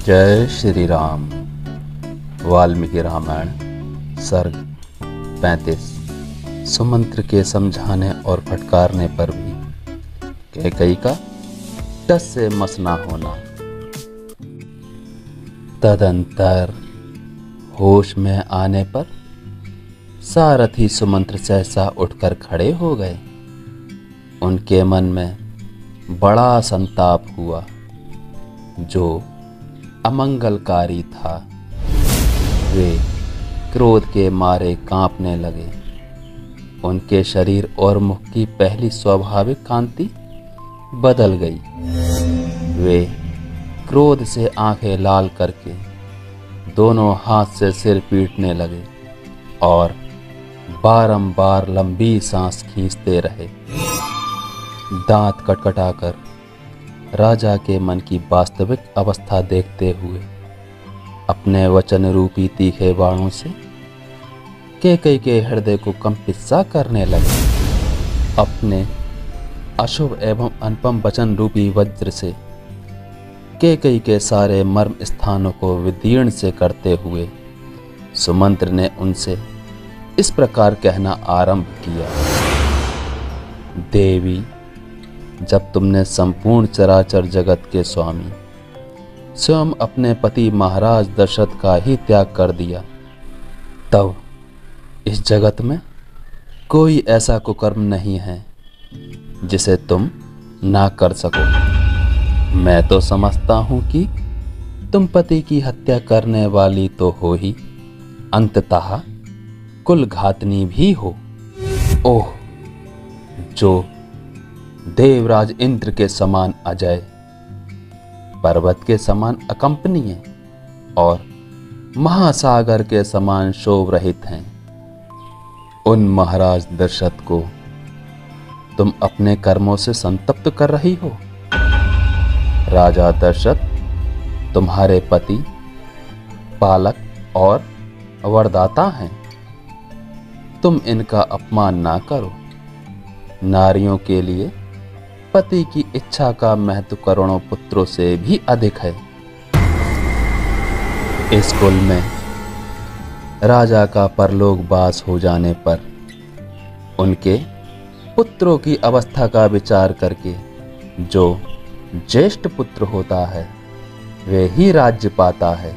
जय श्री राम। वाल्मीकि रामायण सर्ग 35। सुमंत्र के समझाने और फटकारने पर भी कैकई का टस से मस ना होना। तदंतर होश में आने पर सारथी सुमंत्र सहसा उठकर खड़े हो गए। उनके मन में बड़ा संताप हुआ जो अमंगलकारी था। वे क्रोध के मारे कांपने लगे। उनके शरीर और मुख की पहली स्वाभाविक कांति बदल गई। वे क्रोध से आंखें लाल करके दोनों हाथ से सिर पीटने लगे और बारंबार लंबी सांस खींचते रहे। दांत कटकटाकर राजा के मन की वास्तविक अवस्था देखते हुए अपने वचन रूपी तीखे बाणों से कैकई के हृदय को कंपित सा करने लगे। अपने अशुभ एवं अनुपम वचन रूपी वज्र से कैकई के सारे मर्म स्थानों को विदीर्ण से करते हुए सुमंत्र ने उनसे इस प्रकार कहना आरंभ किया। देवी, जब तुमने संपूर्ण चराचर जगत के स्वामी स्वयं अपने पति महाराज दशरथ का ही त्याग कर दिया, तब इस जगत में कोई ऐसा कुकर्म नहीं है जिसे तुम ना कर सको। मैं तो समझता हूं कि तुम पति की हत्या करने वाली तो हो ही, अंततः कुल घातनी भी हो। ओह, जो देवराज इंद्र के समान अजय, पर्वत के समान अकंपनीय और महासागर के समान शोभ रहित हैं, उन महाराज दशरथ को तुम अपने कर्मों से संतप्त कर रही हो। राजा दशरथ तुम्हारे पति, पालक और वरदाता हैं। तुम इनका अपमान ना करो। नारियों के लिए पति की इच्छा का महत्व करोड़ों पुत्रों से भी अधिक है। इस कुल में राजा का परलोकवास हो जाने पर उनके पुत्रों की अवस्था का विचार करके जो ज्येष्ठ पुत्र होता है वे ही राज्य पाता है।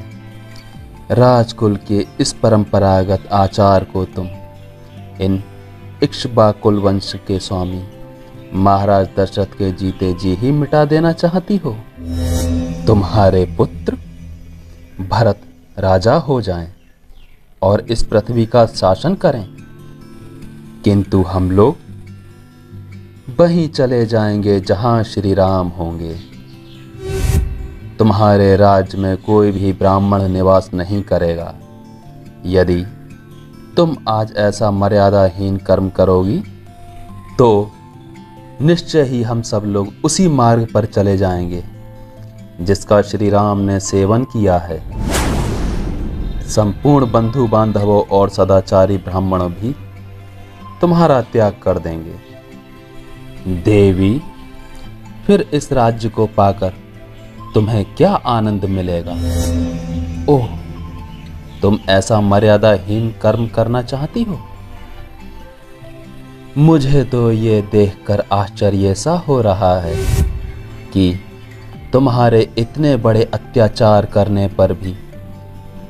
राजकुल के इस परंपरागत आचार को तुम इन इक्ष्वाकुल वंश के स्वामी महाराज दशरथ के जीते जी ही मिटा देना चाहती हो। तुम्हारे पुत्र भरत राजा हो जाएं और इस पृथ्वी का शासन करें, किंतु हम लोग वहीं चले जाएंगे जहां श्री राम होंगे। तुम्हारे राज्य में कोई भी ब्राह्मण निवास नहीं करेगा। यदि तुम आज ऐसा मर्यादाहीन कर्म करोगी तो निश्चय ही हम सब लोग उसी मार्ग पर चले जाएंगे जिसका श्री राम ने सेवन किया है। संपूर्ण बंधु बांधवों और सदाचारी ब्राह्मण भी तुम्हारा त्याग कर देंगे। देवी, फिर इस राज्य को पाकर तुम्हें क्या आनंद मिलेगा। ओह, तुम ऐसा मर्यादाहीन कर्म करना चाहती हो। मुझे तो ये देखकर आश्चर्य सा हो रहा है कि तुम्हारे इतने बड़े अत्याचार करने पर भी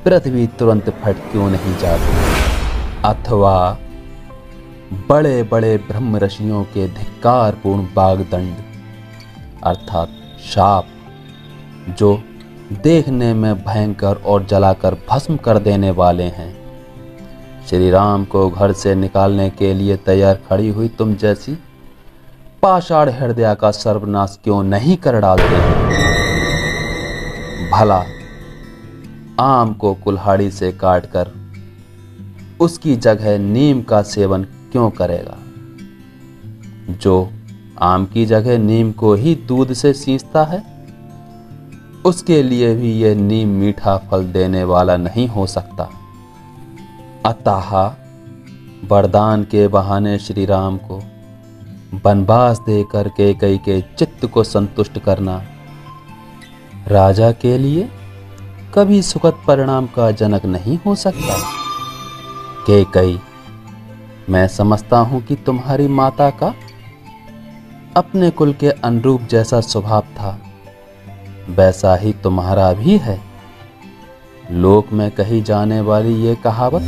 पृथ्वी तुरंत फट क्यों नहीं जाती, अथवा बड़े बड़े ब्रह्म ऋषियों के धिक्कारपूर्ण बागदंड अर्थात शाप, जो देखने में भयंकर और जलाकर भस्म कर देने वाले हैं, श्री राम को घर से निकालने के लिए तैयार खड़ी हुई तुम जैसी पाषाण हृदय का सर्वनाश क्यों नहीं कर डालते हैं। भला आम को कुल्हाड़ी से काटकर उसकी जगह नीम का सेवन क्यों करेगा। जो आम की जगह नीम को ही दूध से सींचता है, उसके लिए भी यह नीम मीठा फल देने वाला नहीं हो सकता। अतः वरदान के बहाने श्री राम को वनवास देकर कैकई के चित्त को संतुष्ट करना राजा के लिए कभी सुखद परिणाम का जनक नहीं हो सकता। कैकेयी, मैं समझता हूं कि तुम्हारी माता का अपने कुल के अनुरूप जैसा स्वभाव था वैसा ही तुम्हारा भी है। लोक में कही जाने वाली ये कहावत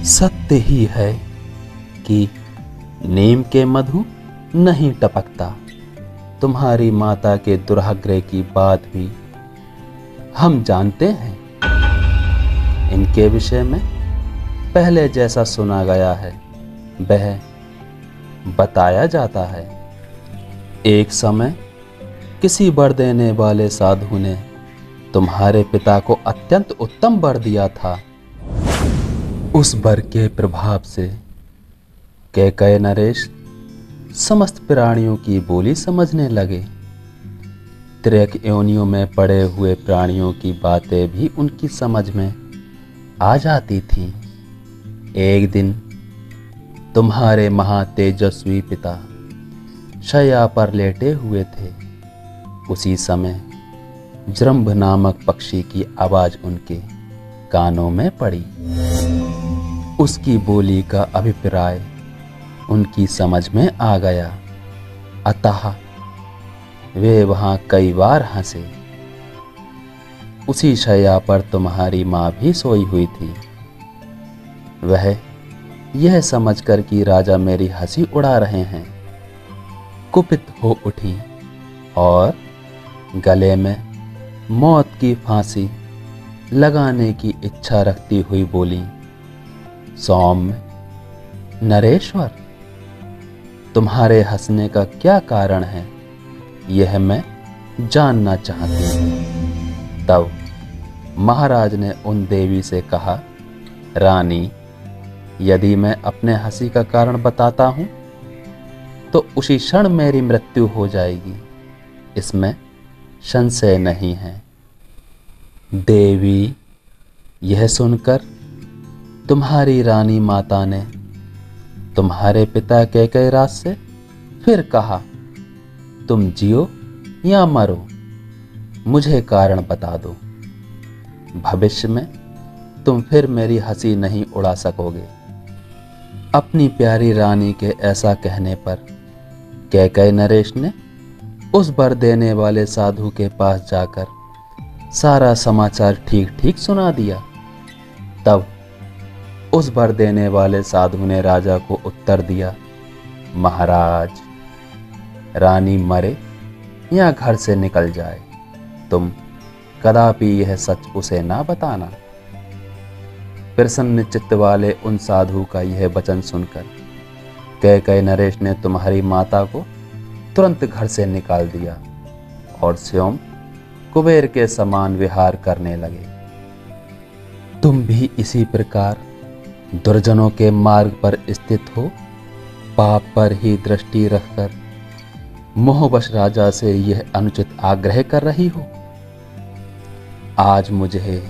सत्य ही है कि नीम के मधु नहीं टपकता। तुम्हारी माता के दुराग्रह की बात भी हम जानते हैं। इनके विषय में पहले जैसा सुना गया है वह बताया जाता है। एक समय किसी वर देने वाले साधु ने तुम्हारे पिता को अत्यंत उत्तम वर दिया था। उस वर के प्रभाव से कैकेयी नरेश समस्त प्राणियों की बोली समझने लगे। त्रिक योनियों में पड़े हुए प्राणियों की बातें भी उनकी समझ में आ जाती थीं। एक दिन तुम्हारे महातेजस्वी पिता शैया पर लेटे हुए थे। उसी समय जृंभ नामक पक्षी की आवाज उनके कानों में पड़ी। उसकी बोली का अभिप्राय उनकी समझ में आ गया, अतः वे वहां कई बार हंसे। उसी शैया पर तुम्हारी मां भी सोई हुई थी। वह यह समझकर कि राजा मेरी हंसी उड़ा रहे हैं कुपित हो उठी और गले में मौत की फांसी लगाने की इच्छा रखती हुई बोली, सौम्य नरेश्वर, तुम्हारे हंसने का क्या कारण है यह मैं जानना चाहती हूँ। तब महाराज ने उन देवी से कहा, रानी, यदि मैं अपने हंसी का कारण बताता हूं तो उसी क्षण मेरी मृत्यु हो जाएगी, इसमें संशय नहीं है। देवी, यह सुनकर तुम्हारी रानी माता ने तुम्हारे पिता कैकेयी राज से फिर कहा, तुम जियो या मरो, मुझे कारण बता दो। भविष्य में तुम फिर मेरी हंसी नहीं उड़ा सकोगे। अपनी प्यारी रानी के ऐसा कहने पर कैकेयी नरेश ने उस वर देने वाले साधु के पास जाकर सारा समाचार ठीक ठीक सुना दिया। तब उस वर देने वाले साधु ने राजा को उत्तर दिया, महाराज, रानी मरे या घर से निकल जाए, तुम कदापि यह सच उसे ना बताना। प्रसन्न चित्त वाले उन साधु का यह वचन सुनकर कैकेयी नरेश ने तुम्हारी माता को तुरंत घर से निकाल दिया और स्वयं कुबेर के समान विहार करने लगे। तुम भी इसी प्रकार दुर्जनों के मार्ग पर स्थित हो पाप पर ही दृष्टि रखकर मोहवश राजा से यह अनुचित आग्रह कर रही हो। आज मुझे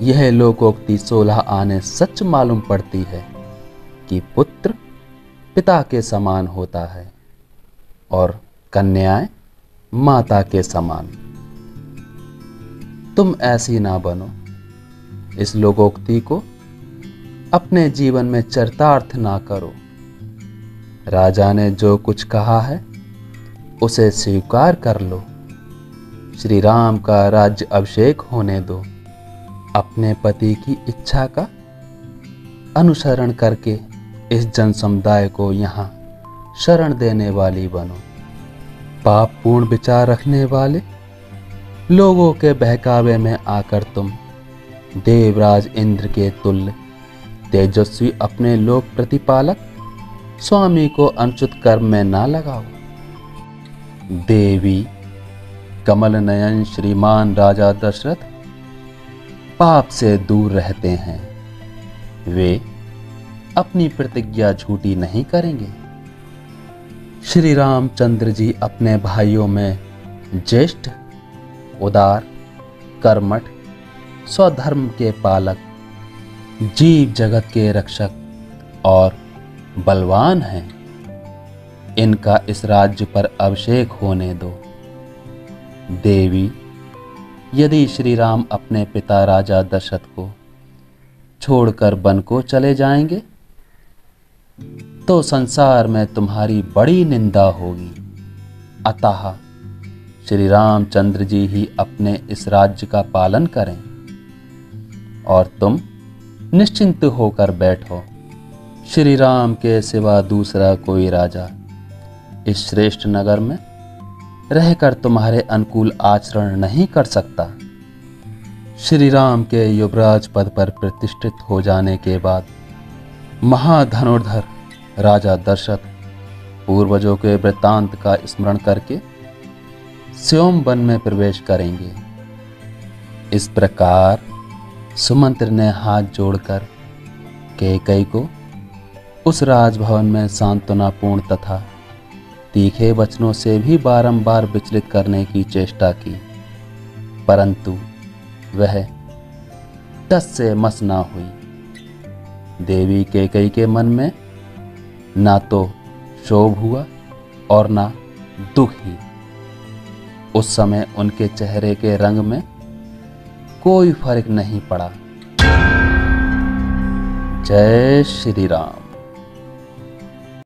यह लोकोक्ति 16 आने सच मालूम पड़ती है कि पुत्र पिता के समान होता है और कन्याएं माता के समान। तुम ऐसी ना बनो, इस लोकोक्ति को अपने जीवन में चरितार्थ ना करो। राजा ने जो कुछ कहा है उसे स्वीकार कर लो। श्री राम का राज्य अभिषेक होने दो। अपने पति की इच्छा का अनुसरण करके इस जन समुदाय को यहाँ शरण देने वाली बनो। पाप पूर्ण विचार रखने वाले लोगों के बहकावे में आकर तुम देवराज इंद्र के तुल्य तेजस्वी अपने लोक प्रतिपालक स्वामी को अनुचित कर्म में ना लगाओ। देवी, कमल नयन श्रीमान राजा दशरथ पाप से दूर रहते हैं। वे अपनी प्रतिज्ञा झूठी नहीं करेंगे। श्री रामचंद्र जी अपने भाइयों में ज्येष्ठ, उदार, कर्मठ, स्वधर्म के पालक, जीव जगत के रक्षक और बलवान हैं। इनका इस राज्य पर अभिषेक होने दो। देवी, यदि श्री राम अपने पिता राजा दशरथ को छोड़कर वन को चले जाएंगे तो संसार में तुम्हारी बड़ी निंदा होगी। अतः श्री रामचंद्र जी ही अपने इस राज्य का पालन करें और तुम निश्चिंत होकर बैठो। श्री राम के सिवा दूसरा कोई राजा इस श्रेष्ठ नगर में रहकर तुम्हारे अनुकूल आचरण नहीं कर सकता। श्री राम के युवराज पद पर प्रतिष्ठित हो जाने के बाद महाधनुर्धर राजा दशरथ पूर्वजों के वृत्तांत का स्मरण करके स्योम वन में प्रवेश करेंगे। इस प्रकार सुमंत्र ने हाथ जोड़कर कैकेयी को उस राजभवन में सांत्वनापूर्ण तथा तीखे वचनों से भी बारंबार विचलित करने की चेष्टा की, परंतु वह टस से मस ना हुई। देवी कैकेयी के मन में ना तो क्षोभ हुआ और ना दुख ही। उस समय उनके चेहरे के रंग में कोई फर्क नहीं पड़ा। जय श्री राम।